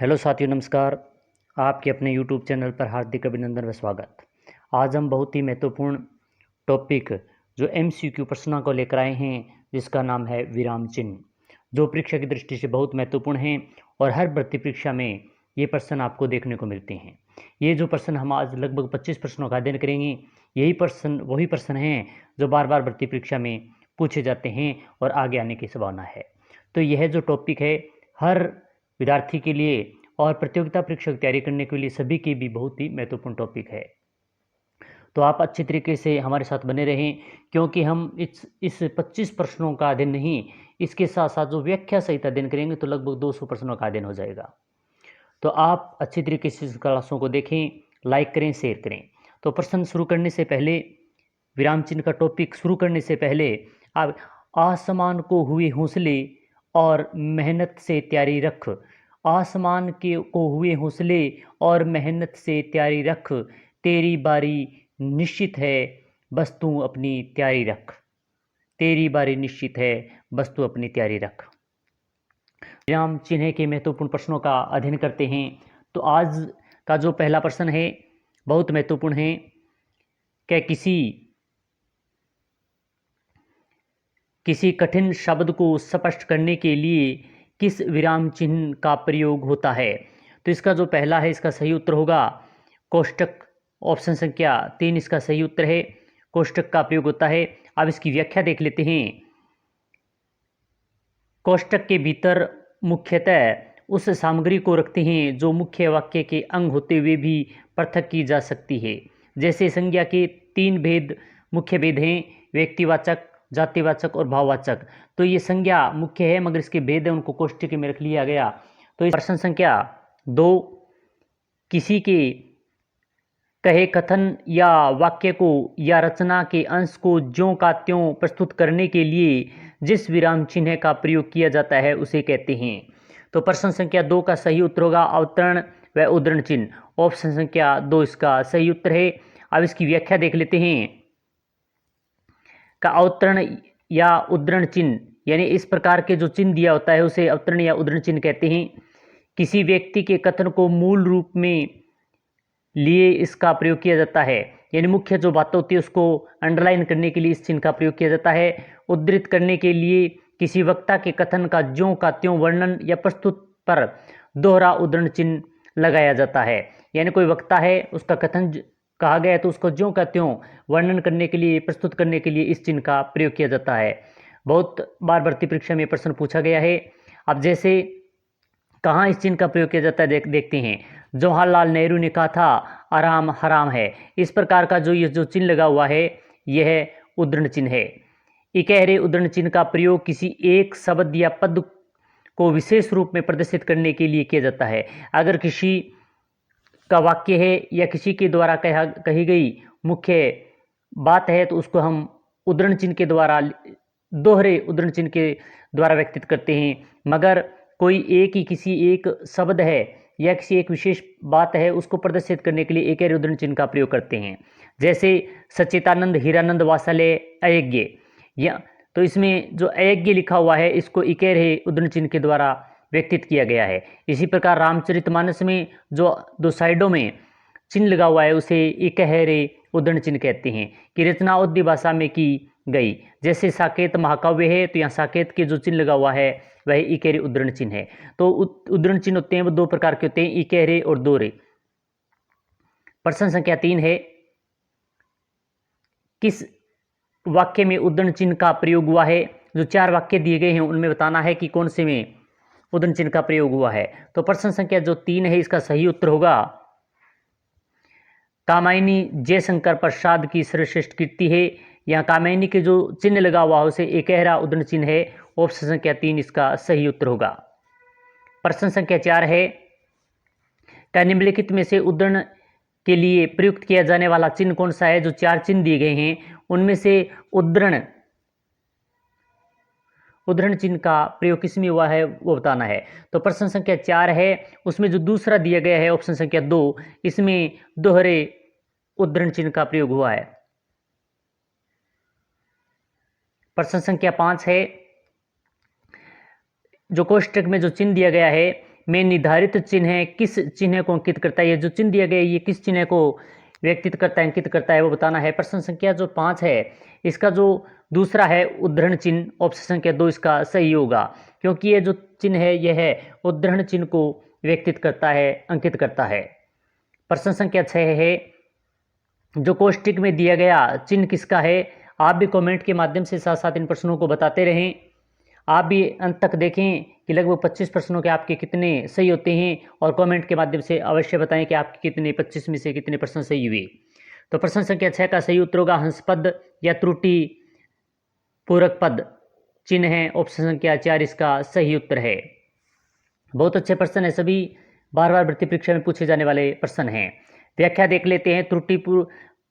Hello साथियों, नमस्कार। आपके अपने यूट्यूब चैनल पर हार्दिक अभिनंदन व स्वागत। आज हम बहुत ही महत्वपूर्ण टॉपिक जो एमसीक्यू प्रश्नों को लेकर आए हैं, जिसका नाम है विराम चिन्ह, जो परीक्षा की दृष्टि से बहुत महत्वपूर्ण हैं और हर भर्ती परीक्षा में ये प्रश्न आपको देखने को मिलते हैं। ये जो प्रश्न हम आज लगभग 25 प्रश्नों का अध्ययन करेंगे, यही प्रश्न वही प्रश्न हैं जो बार बार भर्ती परीक्षा में पूछे जाते हैं और आगे आने की संभावना है। तो यह जो टॉपिक है हर विद्यार्थी के लिए और प्रतियोगिता परीक्षा की तैयारी करने के लिए सभी के भी बहुत ही महत्वपूर्ण टॉपिक है। तो आप अच्छी तरीके से हमारे साथ बने रहें, क्योंकि हम इस 25 प्रश्नों का अध्ययन नहीं, इसके साथ साथ जो व्याख्या सहित अध्ययन करेंगे तो लगभग 200 प्रश्नों का अध्ययन हो जाएगा। तो आप अच्छी तरीके से इस क्लासों को देखें, लाइक करें, शेयर करें। तो प्रश्न शुरू करने से पहले, विराम चिन्ह का टॉपिक शुरू करने से पहले आप आसमान को हुए हौसले और मेहनत से तैयारी रख, आसमान के को हुए हौसले और मेहनत से तैयारी रख, तेरी बारी निश्चित है, बस तू अपनी तैयारी रख, तेरी बारी निश्चित है, बस तू अपनी तैयारी रख। विराम चिन्ह के महत्वपूर्ण प्रश्नों का अध्ययन करते हैं। तो आज का जो पहला प्रश्न है बहुत महत्वपूर्ण है। क्या किसी कठिन शब्द को स्पष्ट करने के लिए किस विराम चिन्ह का प्रयोग होता है? तो इसका जो पहला है, इसका सही उत्तर होगा कोष्टक। ऑप्शन संख्या 3 इसका सही उत्तर है, कोष्टक का प्रयोग होता है। अब इसकी व्याख्या देख लेते हैं। कोष्टक के भीतर मुख्यतः उस सामग्री को रखते हैं जो मुख्य वाक्य के अंग होते हुए भी पृथक की जा सकती है। जैसे संज्ञा के 3 भेद, मुख्य भेद हैं, व्यक्तिवाचक, जातिवाचक और भाववाचक। तो ये संज्ञा मुख्य है मगर इसके भेद है, उनको कोष्टक में रख लिया गया। तो इस प्रश्न संख्या 2, किसी के कहे कथन या वाक्य को या रचना के अंश को ज्यों का त्यों प्रस्तुत करने के लिए जिस विराम चिन्ह का प्रयोग किया जाता है उसे कहते हैं। तो प्रश्न संख्या 2 का सही उत्तर होगा अवतरण व उद्धरण चिन्ह। ऑप्शन संख्या 2 इसका सही उत्तर है। अब इसकी व्याख्या देख लेते हैं। का अवतरण या उद्धरण चिन्ह यानी इस प्रकार के जो चिन्ह दिया होता है उसे अवतरण या उद्धरण चिन्ह कहते हैं। किसी व्यक्ति के कथन को मूल रूप में लिए इसका प्रयोग किया जाता है, यानी मुख्य जो बातें होती है उसको अंडरलाइन करने के लिए इस चिन्ह का प्रयोग किया जाता है। उद्धृत करने के लिए किसी वक्ता के कथन का ज्यों का त्यों वर्णन या प्रस्तुत पर दोहरा उद्धरण चिन्ह लगाया जाता है। यानी कोई वक्ता है, उसका कथन कहा गया है तो उसको ज्यों का त्यों वर्णन करने के लिए, प्रस्तुत करने के लिए इस चिन्ह का प्रयोग किया जाता है। बहुत बार भर्ती परीक्षा में प्रश्न पूछा गया है। अब जैसे कहाँ इस चिन्ह का प्रयोग किया जाता है देखते हैं। जवाहरलाल नेहरू ने कहा था आराम हराम है। इस प्रकार का ये जो चिन्ह लगा हुआ है यह उद्धरण चिन्ह है। इकहरे उद्धरण चिन्ह का प्रयोग किसी एक शब्द या पद को विशेष रूप में प्रदर्शित करने के लिए किया जाता है। अगर किसी का वाक्य है या किसी के द्वारा कही गई मुख्य बात है तो उसको हम उद्धरण चिन्ह के द्वारा, दोहरे उद्धरण चिन्ह के द्वारा व्यक्तित करते हैं। मगर कोई किसी एक शब्द है या किसी एक विशेष बात है उसको प्रदर्शित करने के लिए एक उद्धरण चिन्ह का प्रयोग करते हैं। जैसे सच्चिदानंद हीरानंद वात्सल्य अयज्ञ, या तो इसमें जो अयज्ञ लिखा हुआ है इसको इकेरे उद्धरण चिन्ह के द्वारा व्यक्तित किया गया है। इसी प्रकार रामचरितमानस में जो 2 साइडों में चिन्ह लगा हुआ है उसे इकहरे उद्धरण चिन्ह कहते हैं कि रचना उर्दू भाषा में की गई। जैसे साकेत महाकाव्य है तो यहाँ साकेत के जो चिन्ह लगा हुआ है वह इकहरे उद्धरण चिन्ह है। तो उद्धरण चिन्ह होते हैं वो 2 प्रकार के होते हैं, इकहरे और दोहरे। प्रश्न संख्या 3 है, किस वाक्य में उद्धरण चिन्ह का प्रयोग हुआ है? जो 4 वाक्य दिए गए हैं उनमें बताना है कि कौन से में उद्धरण चिन्ह का प्रयोग हुआ है। तो प्रश्न संख्या जो 3 है इसका सही उत्तर होगा कामायनी जयशंकर प्रसाद की सर्वश्रेष्ठ कृति है। यहाँ कामायनी के जो चिन्ह लगा हुआ है उसे इकहरा उद्धरण चिन्ह है। ऑप्शन संख्या 3 इसका सही उत्तर होगा। प्रश्न संख्या 4 है, क्या निम्नलिखित में से उद्धरण के लिए प्रयुक्त किया जाने वाला चिन्ह कौन सा है? जो 4 चिन्ह दिए गए हैं उनमें से उद्धरण चिन्ह का प्रयोग किसमें हुआ है वो बताना है। तो प्रश्न संख्या 4 है, उसमें जो दूसरा दिया गया है ऑप्शन संख्या 2, इसमें दोहरे उद्धरण चिन्ह का प्रयोग हुआ है। प्रश्न संख्या 5 है, जो कोष्टक में जो चिन्ह दिया गया है में निर्धारित चिन्ह किस चिन्ह को अंकित करता है। ये जो चिन्ह दिया गया है ये किस चिन्ह को व्यक्तित करता है, अंकित करता है, वो बताना है। प्रश्न संख्या जो 5 है इसका जो दूसरा है उद्धरण चिन्ह, ऑप्शन संख्या 2 इसका सही होगा, क्योंकि ये जो चिन्ह है यह है उद्धरण चिन्ह को व्यक्तित करता है, अंकित करता है। प्रश्न संख्या 6 है जो कोष्ठक में दिया गया चिन्ह किसका है। आप भी कमेंट के माध्यम से साथ साथ इन प्रश्नों को बताते रहें। आप भी अंत तक देखें कि लगभग 25 प्रश्नों के आपके कितने सही होते हैं और कमेंट के माध्यम से अवश्य बताएं कि आपके कितने 25 में से कितने प्रश्न सही हुए। तो प्रश्न संख्या 6 का सही उत्तर होगा हंस पद या त्रुटि पूरक पद चिन्ह है, ऑप्शन संख्या 4 इसका सही उत्तर है। बहुत अच्छे प्रश्न है, सभी बार बार वृत्ति परीक्षा में पूछे जाने वाले प्रश्न हैं। व्याख्या देख लेते हैं। त्रुटि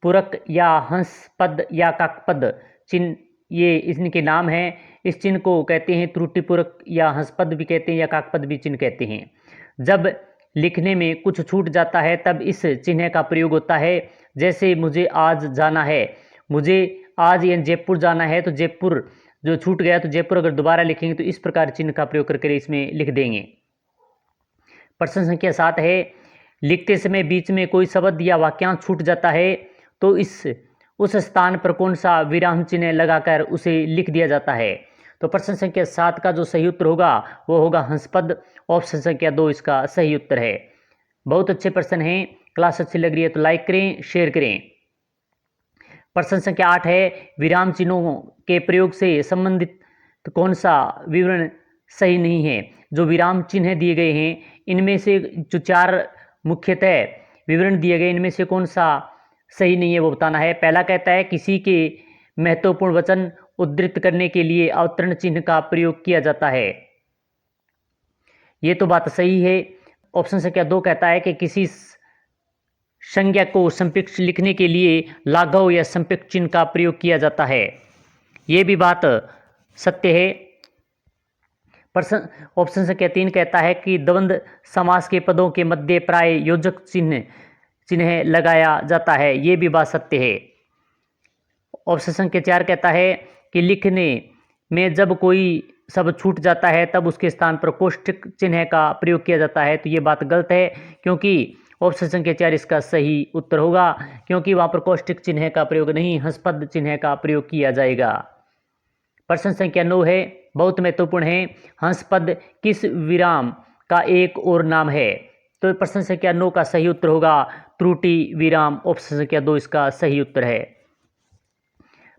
पूरक या हंस पद या काकपद चिन्ह ये इनके नाम हैं। इस चिन्ह को कहते हैं त्रुटि पूरक या हंस पद भी कहते हैं या काकपद भी चिन्ह कहते हैं। जब लिखने में कुछ छूट जाता है तब इस चिन्ह का प्रयोग होता है। जैसे मुझे आज जाना है, मुझे आज या जयपुर जाना है तो जयपुर जो छूट गया तो जयपुर अगर दोबारा लिखेंगे तो इस प्रकार चिन्ह का प्रयोग करके इसमें लिख देंगे। प्रश्न संख्या 7 है लिखते समय बीच में कोई शब्द या वाक्यांश छूट जाता है तो उस स्थान पर कौन सा विराम चिन्ह लगाकर उसे लिख दिया जाता है। तो प्रश्न संख्या 7 का जो सही उत्तर होगा वो होगा हंसपद, ऑप्शन संख्या 2 इसका सही उत्तर है। बहुत अच्छे प्रश्न हैं, क्लास अच्छी लग रही है तो लाइक करें, शेयर करें। प्रश्न संख्या 8 है विराम चिन्हों के प्रयोग से संबंधित कौन सा विवरण सही नहीं है। जो विराम चिन्ह दिए गए हैं इनमें से जो 4 मुख्यतः विवरण दिए गए इनमें से कौन सा सही नहीं है वो बताना है। पहला कहता है किसी के महत्वपूर्ण वचन उद्धृत करने के लिए अवतरण चिन्ह का प्रयोग किया जाता है, ये तो बात सही है। ऑप्शन संख्या 2 कहता है कि किसी संज्ञा को संपेक्ष लिखने के लिए लाघव या संपेक्ष चिन्ह का प्रयोग किया जाता है, ये भी बात सत्य है। प्रश्न ऑप्शन संख्या 3 कहता है कि द्वंद्व समास के पदों के मध्य प्राय योजक चिन्ह लगाया जाता है, ये भी बात सत्य है। ऑप्शन संख्या 4 कहता है कि लिखने में जब कोई शब्द छूट जाता है तब उसके स्थान पर कोष्ठक चिन्ह का प्रयोग किया जाता है, तो ये बात गलत है, क्योंकि ऑप्शन संख्या 4 इसका सही उत्तर होगा, क्योंकि वहाँ पर कोष्ठक चिन्ह का प्रयोग नहीं हंसपद चिन्ह का प्रयोग किया जाएगा। प्रश्न संख्या 9 है बहुत महत्वपूर्ण है, हंसपद किस विराम का एक और नाम है। तो प्रश्न संख्या 9 का सही उत्तर होगा त्रुटि विराम, ऑप्शन संख्या 2 इसका सही उत्तर है।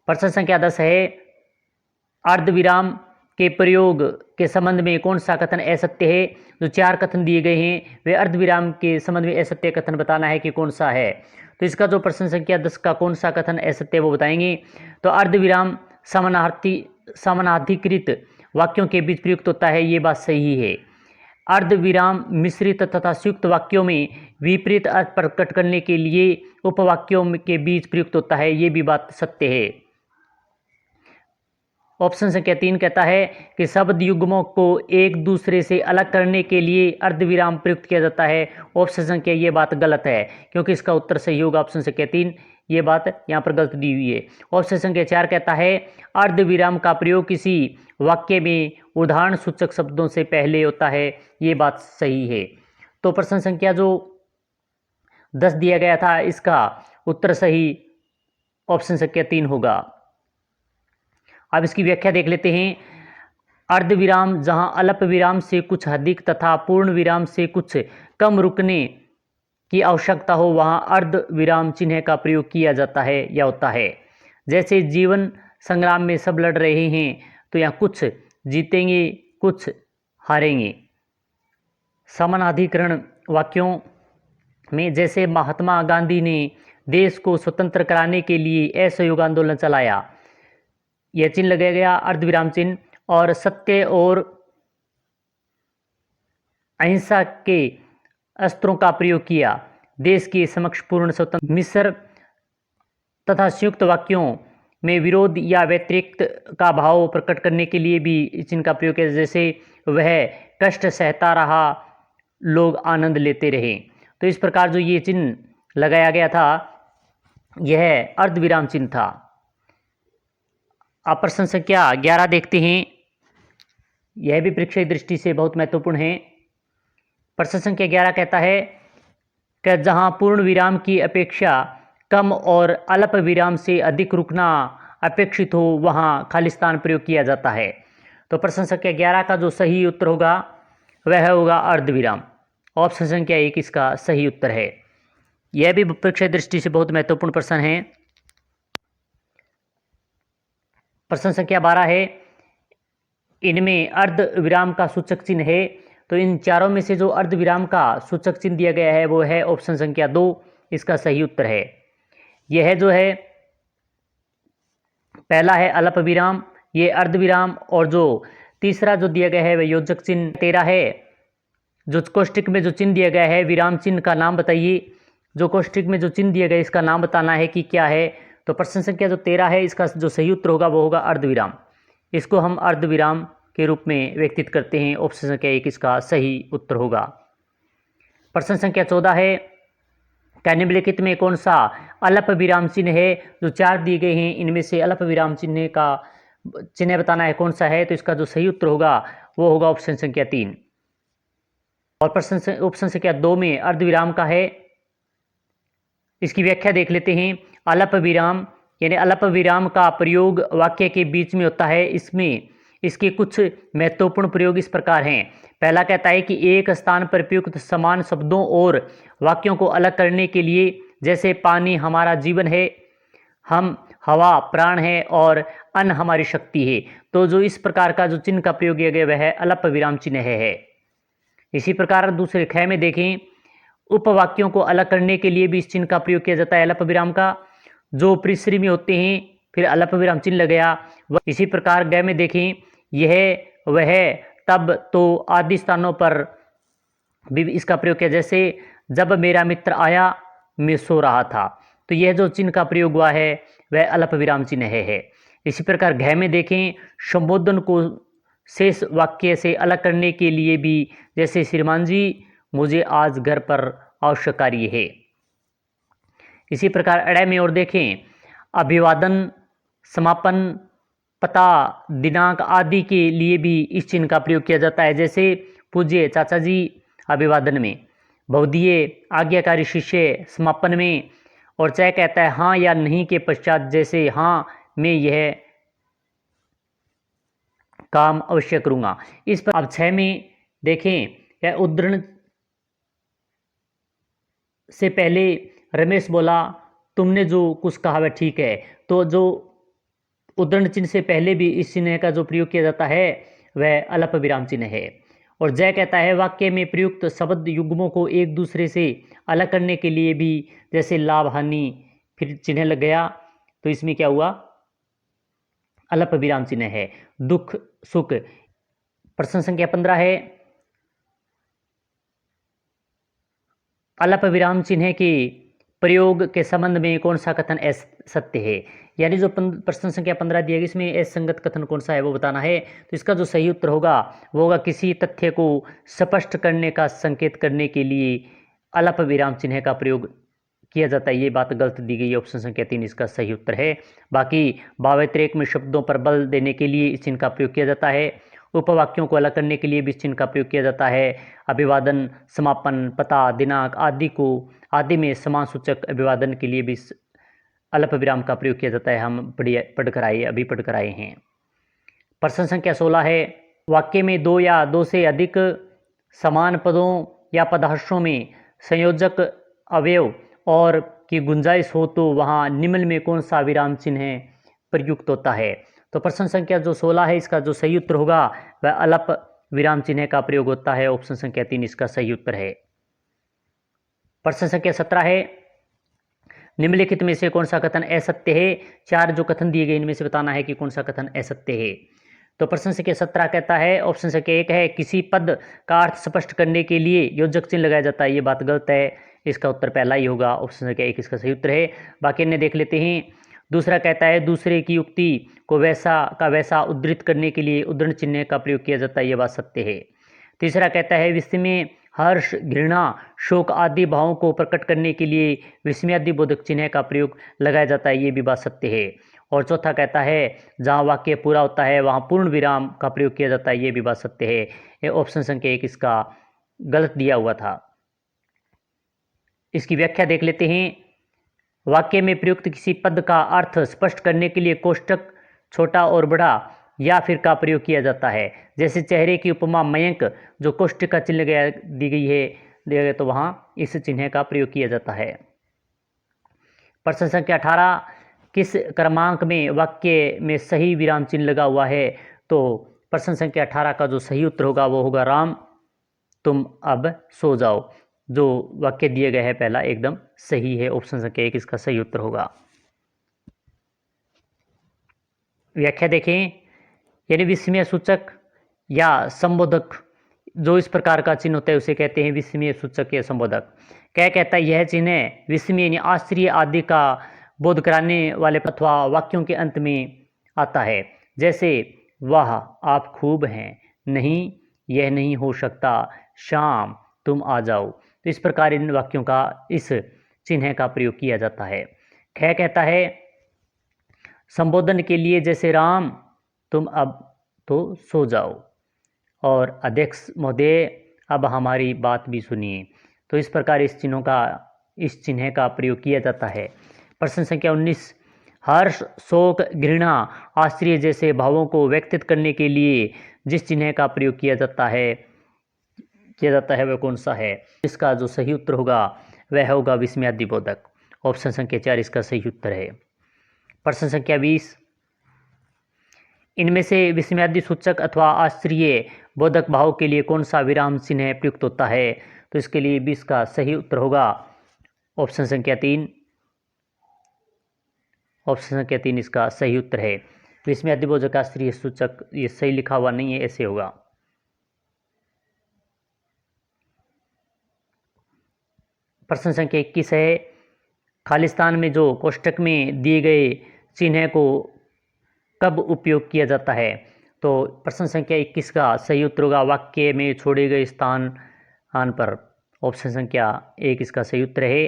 प्रश्न संख्या 10 है अर्धविराम के प्रयोग के संबंध में कौन सा कथन असत्य है। जो 4 कथन दिए गए हैं वे अर्धविराम के संबंध में असत्य कथन बताना है कि कौन सा है। तो इसका जो प्रश्न संख्या 10 का कौन सा कथन असत्य है वो बताएंगे। तो अर्धविराम समानाधिकृत वाक्यों के बीच प्रयुक्त होता है, ये बात सही है। अर्धविराम मिश्रित तथा संयुक्त वाक्यों में विपरीत अर्थ प्रकट करने के लिए उपवाक्यों के बीच प्रयुक्त होता है, ये भी बात सत्य है। ऑप्शन संख्या 3 कहता है कि शब्द युग्मों को एक दूसरे से अलग करने के लिए अर्धविराम प्रयुक्त किया जाता है, ऑप्शन संख्या ये बात गलत है, क्योंकि इसका उत्तर सही होगा ऑप्शन संख्या 3, ये बात यहाँ पर गलत दी हुई है। ऑप्शन संख्या 4 कहता है अर्धविराम का प्रयोग किसी वाक्य में उदाहरण सूचक शब्दों से पहले होता है, ये बात सही है। तो प्रश्न संख्या जो 10 दिया गया था इसका उत्तर सही ऑप्शन संख्या 3 होगा। अब इसकी व्याख्या देख लेते हैं। अर्धविराम जहां अल्प विराम से कुछ अधिक तथा पूर्ण विराम से कुछ कम रुकने की आवश्यकता हो वहां अर्ध विराम चिन्ह का प्रयोग किया जाता है या होता है। जैसे जीवन संग्राम में सब लड़ रहे हैं तो यहाँ कुछ जीतेंगे कुछ हारेंगे। समानाधिकरण वाक्यों में जैसे महात्मा गांधी ने देश को स्वतंत्र कराने के लिए असहयोग आंदोलन चलाया, यह चिन्ह लगाया गया अर्धविराम चिन्ह। और सत्य और अहिंसा के अस्त्रों का प्रयोग किया, देश के समक्ष पूर्ण स्वतंत्र। मिश्र तथा संयुक्त वाक्यों में विरोध या व्यतिरिक्त का भाव प्रकट करने के लिए भी इस चिन्ह का प्रयोग किया, जैसे वह कष्ट सहता रहा लोग आनंद लेते रहे। तो इस प्रकार जो ये चिन्ह लगाया गया था यह अर्धविराम चिन्ह था। अब प्रश्न संख्या 11 देखते हैं, यह भी परीक्षा की दृष्टि से बहुत महत्वपूर्ण है। प्रश्न संख्या 11 कहता है कि जहां पूर्ण विराम की अपेक्षा कम और अल्प विराम से अधिक रुकना अपेक्षित हो वहां खालिस्तान प्रयोग किया जाता है। तो प्रश्न संख्या 11 का जो सही उत्तर होगा वह होगा अर्धविराम। ऑप्शन संख्या 1 इसका सही उत्तर है। यह भी परीक्षा दृष्टि से बहुत महत्वपूर्ण प्रश्न है। प्रश्न संख्या 12 है, इनमें अर्ध विराम का सूचक चिन्ह है। तो इन चारों में से जो अर्ध विराम का सूचक चिन्ह दिया गया है वो है ऑप्शन संख्या 2, इसका सही उत्तर है। यह जो है पहला है अल्प विराम, ये अर्ध विराम, और जो तीसरा जो दिया गया है वह योजक चिन्ह 13 है। जो कोष्ठक में जो चिन्ह दिया गया है विराम चिन्ह का नाम बताइए। जो कोष्ठक में जो चिन्ह दिया गया है इसका नाम बताना है कि क्या है। तो प्रश्न संख्या जो 13 है इसका जो सही उत्तर होगा वो होगा अर्धविराम। इसको हम अर्धविराम के रूप में व्यक्तित करते हैं। ऑप्शन संख्या 1 इसका सही उत्तर होगा। प्रश्न संख्या 14 है, क्या निम्नलिखित में कौन सा अल्प विराम चिन्ह है। जो 4 दिए गए हैं इनमें से अल्प विराम चिन्ह का चिन्ह बताना है कौन सा है। तो इसका जो सही उत्तर होगा वो होगा ऑप्शन संख्या 3। और प्रश्न ऑप्शन संख्या 2 में अर्धविराम का है। इसकी व्याख्या देख लेते हैं। अल्प विराम यानी अल्प विराम का प्रयोग वाक्य के बीच में होता है। इसमें इसके कुछ महत्वपूर्ण प्रयोग इस प्रकार हैं। पहला कहता है कि एक स्थान पर प्रयुक्त समान शब्दों और वाक्यों को अलग करने के लिए, जैसे पानी हमारा जीवन है, हम हवा प्राण है और अन्न हमारी शक्ति है। तो जो इस प्रकार का जो चिन्ह का प्रयोग किया गया वह है अल्प विराम चिन्ह है। इसी प्रकार दूसरे ख में देखें, उपवाक्यों को अलग करने के लिए भी इस चिन्ह का प्रयोग किया जाता है अल्प विराम का। जो परिश्री में होते हैं फिर अल्प विराम चिन्ह लग गया। इसी प्रकार ग में देखें, यह वह तब तो आदि स्थानों पर भी इसका प्रयोग किया, जैसे जब मेरा मित्र आया मैं सो रहा था। तो यह जो चिन्ह का प्रयोग हुआ है वह अल्प विराम चिन्ह है। इसी प्रकार घ में देखें, संबोधन को शेष वाक्य से अलग करने के लिए भी, जैसे श्रीमान जी मुझे आज घर पर आवश्यक कार्य है। इसी प्रकार अड़े में और देखें, अभिवादन, समापन, पता, दिनांक आदि के लिए भी इस चिन्ह का प्रयोग किया जाता है। जैसे पूज्य चाचा जी अभिवादन में, भवदीय आज्ञाकारी शिष्य समापन में, और चाहे कहता है हाँ या नहीं के पश्चात, जैसे हाँ मैं यह काम अवश्य करूंगा। इस पर अब 6 में देखें, यह उद्धरण से पहले रमेश बोला तुमने जो कुछ कहा वह ठीक है। तो जो उद्धरण चिन्ह से पहले भी इस चिन्ह का जो प्रयोग किया जाता है वह अल्प विराम चिन्ह है। और जय कहता है वाक्य में प्रयुक्त शब्द युग्मों को एक दूसरे से अलग करने के लिए भी, जैसे लाभ हानि फिर चिन्ह लग गया, तो इसमें क्या हुआ अल्प विराम चिन्ह है। दुख सुख। प्रश्न संख्या 15 है, अल्प विराम चिन्ह के प्रयोग के संबंध में कौन सा कथन असत्य है। यानी जो प्रश्न संख्या 15 दिया गया इसमें असंगत कथन कौन सा है वो बताना है। तो इसका जो सही उत्तर होगा वो होगा किसी तथ्य को स्पष्ट करने का संकेत करने के लिए अल्प विराम चिन्ह का प्रयोग किया जाता है। ये बात गलत दी गई है। ऑप्शन संख्या 3 इसका सही उत्तर है। बाकी भावातिरेक में शब्दों पर बल देने के लिए इस चिन्ह का प्रयोग किया जाता है। उपवाक्यों को अलग करने के लिए भी इस चिन्ह का प्रयोग किया जाता है। अभिवादन, समापन, पता, दिनांक आदि में समान सूचक अभिवादन के लिए भी अल्प विराम का प्रयोग किया जाता है। हम पढ़ कर आए हैं। प्रश्न संख्या 16 है, वाक्य में 2 या 2 से अधिक समान पदों या पदहर्षों में संयोजक अवयव और की गुंजाइश हो तो वहाँ निम्न में कौन सा विराम चिन्ह प्रयुक्त होता है। तो प्रश्न संख्या जो 16 है इसका जो सही उत्तर होगा वह अल्प विराम चिन्ह का प्रयोग होता है। ऑप्शन संख्या 3 इसका सही उत्तर है। प्रश्न संख्या 17 है, निम्नलिखित में से कौन सा कथन असत्य है। 4 जो कथन दिए गए इनमें से बताना है कि कौन सा कथन असत्य है। तो प्रश्न संख्या 17 कहता है, ऑप्शन संख्या 1 है, किसी पद का अर्थ स्पष्ट करने के लिए योजक चिन्ह लगाया जाता है। ये बात गलत है। इसका उत्तर पहला ही होगा। ऑप्शन संख्या 1 इसका सही उत्तर है। बाकी अन्य देख लेते हैं। दूसरा कहता है, दूसरे की युक्ति को वैसा उद्धृत करने के लिए उद्धरण चिन्ह का प्रयोग किया जाता है। ये बात सत्य है। तीसरा कहता है, विस्मय, हर्ष, घृणा, शोक आदि भावों को प्रकट करने के लिए विस्मयादि बोधक चिन्ह का प्रयोग लगाया जाता है। ये भी बात सत्य है। और चौथा कहता है, जहाँ वाक्य पूरा होता है वहाँ पूर्ण विराम का प्रयोग किया जाता है। ये भी बात सत्य है। ये ऑप्शन संख्या 1 इसका गलत दिया हुआ था। इसकी व्याख्या देख लेते हैं। वाक्य में प्रयुक्त किसी पद का अर्थ स्पष्ट करने के लिए कोष्टक छोटा और बड़ा या फिर का प्रयोग किया जाता है। जैसे चेहरे की उपमा मयंक जो कोष्टक का चिन्ह दी गई है, दिया गया, तो वहाँ इस चिन्ह का प्रयोग किया जाता है। प्रश्न संख्या 18, किस क्रमांक में वाक्य में सही विराम चिन्ह लगा हुआ है? तो प्रश्न संख्या 18 का जो सही उत्तर होगा वो होगा राम तुम अब सो जाओ। जो वाक्य दिया गया है पहला एकदम सही है, ऑप्शन संख्या 1 इसका सही उत्तर होगा। व्याख्या देखें। यानी विस्मय सूचक या संबोधक जो इस प्रकार का चिन्ह होता है उसे कहते हैं विस्मय सूचक या संबोधक। क्या कहता है? यह चिन्ह विस्मय यानी आश्चर्य आदि का बोध कराने वाले अथवा वाक्यों के अंत में आता है। जैसे वाह आप खूब हैं, नहीं यह नहीं हो सकता, शाम तुम आ जाओ। तो इस प्रकार इन वाक्यों का इस चिन्ह का प्रयोग किया जाता है। ख कहता है संबोधन के लिए, जैसे राम तुम अब तो सो जाओ, और अध्यक्ष महोदय अब हमारी बात भी सुनिए। तो इस प्रकार इस चिन्ह का प्रयोग किया जाता है। प्रश्न संख्या 19, हर्ष शोक घृणा आश्चर्य जैसे भावों को व्यक्तित करने के लिए जिस चिन्ह का प्रयोग किया जाता है वह कौन सा है? इसका जो सही उत्तर होगा वह होगा विस्मयादिबोधक। ऑप्शन संख्या 4 इसका सही उत्तर है। प्रश्न संख्या 20, इनमें से विस्मयादि सूचक अथवा आश्चर्य बोधक भाव के लिए कौन सा विराम चिन्ह प्रयुक्त होता है? तो इसके लिए 20 का सही उत्तर होगा ऑप्शन संख्या 3। ऑप्शन संख्या 3 इसका सही उत्तर है। विस्मयादि बोधक आश्चर्य सूचक, ये सही लिखा हुआ नहीं है, ऐसे होगा। प्रश्न संख्या 21 है, खालिस्तान में जो कोष्टक में दिए गए चिन्ह को कब उपयोग किया जाता है? तो प्रश्न संख्या 21 का सही उत्तर होगा वाक्य में छोड़े गए स्थान पर। ऑप्शन संख्या 1 इसका सही उत्तर है।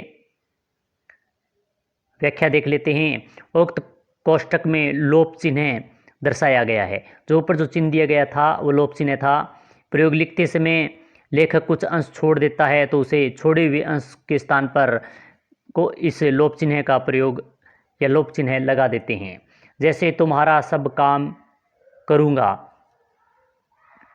व्याख्या देख लेते हैं। उक्त कोष्टक में लोप चिन्ह दर्शाया गया है। जो ऊपर जो चिन्ह दिया गया था वो लोप चिन्ह था। प्रयोग लिखते समय लेखक कुछ अंश छोड़ देता है तो उसे छोड़े हुए अंश के स्थान पर को इस लोप चिन्ह का प्रयोग या लोप चिन्ह लगा देते हैं। जैसे तुम्हारा सब काम करूँगा,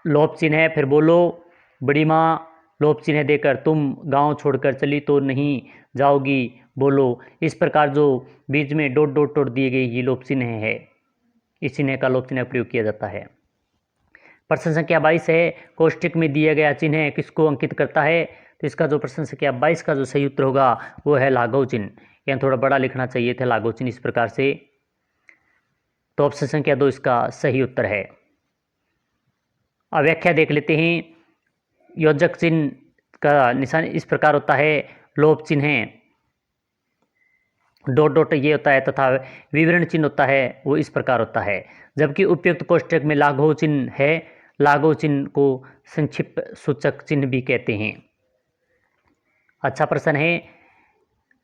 लोप चिन्ह है, फिर बोलो बड़ी माँ, लोप चिन्ह देकर तुम गांव छोड़कर चली तो नहीं जाओगी, बोलो। इस प्रकार जो बीच में डॉट डॉट डॉट दिए गए ये लोप चिन्ह है, इस चिन्ह का लोप चिन्ह प्रयोग किया जाता है। प्रश्न संख्या 22 है, कोष्टक में दिया गया चिन्ह किसको अंकित करता है? तो इसका जो प्रश्न संख्या 22 का जो सही उत्तर होगा वो है लाघव चिन्ह। यहाँ थोड़ा बड़ा लिखना चाहिए था लाघव चिन्ह इस प्रकार से। तो ऑप्शन संख्या 2 इसका सही उत्तर है। अब व्याख्या देख लेते हैं। योजक चिन्ह का निशान इस प्रकार होता है, लोप चिन्ह डॉट डॉट ये होता है तथा विवरण चिन्ह होता है वो इस प्रकार होता है। जबकि उपयुक्त कोष्टक में लाघव चिन्ह है, लाघव चिन्ह को संक्षिप्त सूचक चिन्ह भी कहते हैं। अच्छा प्रश्न है,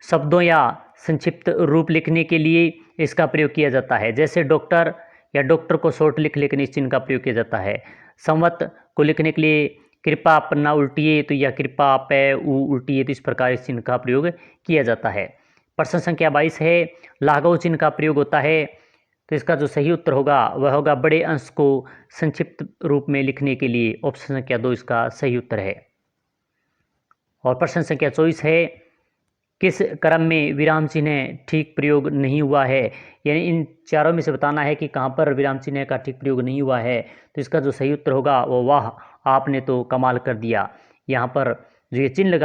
शब्दों या संक्षिप्त रूप लिखने के लिए इसका प्रयोग किया जाता है। जैसे डॉक्टर या डॉक्टर को शॉर्ट लिख लेकर इस चिन्ह का प्रयोग किया जाता है। संवत को लिखने के लिए कृपा पन्ना उल्टिए तो या कृपा पै उल्टिए, तो इस प्रकार इस चिन्ह का प्रयोग किया जाता है। प्रश्न संख्या 22 है, लाघव चिन्ह का प्रयोग होता है। तो इसका जो सही उत्तर होगा वह होगा बड़े अंश को संक्षिप्त रूप में लिखने के लिए। ऑप्शन संख्या 2 इसका सही उत्तर है। और प्रश्न संख्या 24 है, किस क्रम में विराम चिन्ह ठीक प्रयोग नहीं हुआ है? यानी इन चारों में से बताना है कि कहाँ पर विराम चिन्ह का ठीक प्रयोग नहीं हुआ है। तो इसका जो सही उत्तर होगा वो वाह आपने तो कमाल कर दिया। यहाँ पर जो ये चिन्ह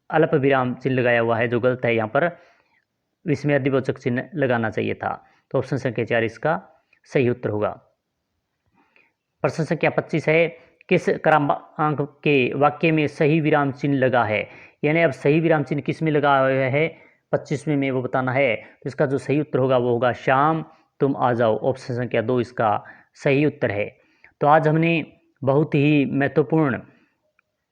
अल्प विराम चिन्ह लगाया हुआ है जो गलत है, यहाँ पर विस्मयादिबोधक चिन्ह लगाना चाहिए था। तो ऑप्शन संख्या 4 इसका सही उत्तर होगा। प्रश्न संख्या 25 है, किस क्रमांक के वाक्य में सही विराम चिन्ह लगा है? यानी अब सही विराम चिन्ह किस में लगा हुआ है? 25वें में वो बताना है। तो इसका जो सही उत्तर होगा वो होगा शाम तुम आ जाओ। ऑप्शन संख्या 2 इसका सही उत्तर है। तो आज हमने बहुत ही महत्वपूर्ण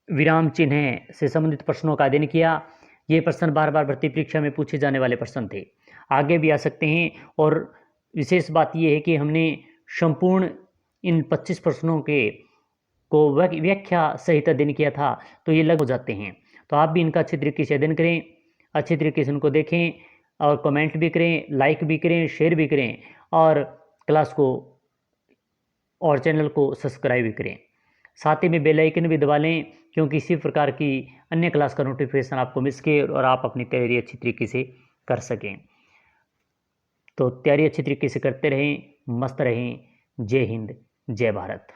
विराम चिन्ह से संबंधित प्रश्नों का अध्ययन किया। ये प्रश्न बार बार भर्ती परीक्षा में पूछे जाने वाले प्रश्न थे, आगे भी आ सकते हैं। और विशेष बात यह है कि हमने संपूर्ण इन 25 प्रश्नों के को व्याख्या सहित अध्ययन किया था, तो ये लग हो जाते हैं। तो आप भी इनका अच्छे तरीके से अध्ययन करें, अच्छे तरीके से उनको देखें और कमेंट भी करें, लाइक भी करें, शेयर भी करें और क्लास को और चैनल को सब्सक्राइब भी करें। साथ ही में बेल आइकन भी दबा लें, क्योंकि इसी प्रकार की अन्य क्लास का नोटिफिकेशन आपको मिल सके और आप अपनी तैयारी अच्छी तरीके से कर सकें। तो तैयारी अच्छी तरीके से करते रहें, मस्त रहें। जय हिंद, जय भारत।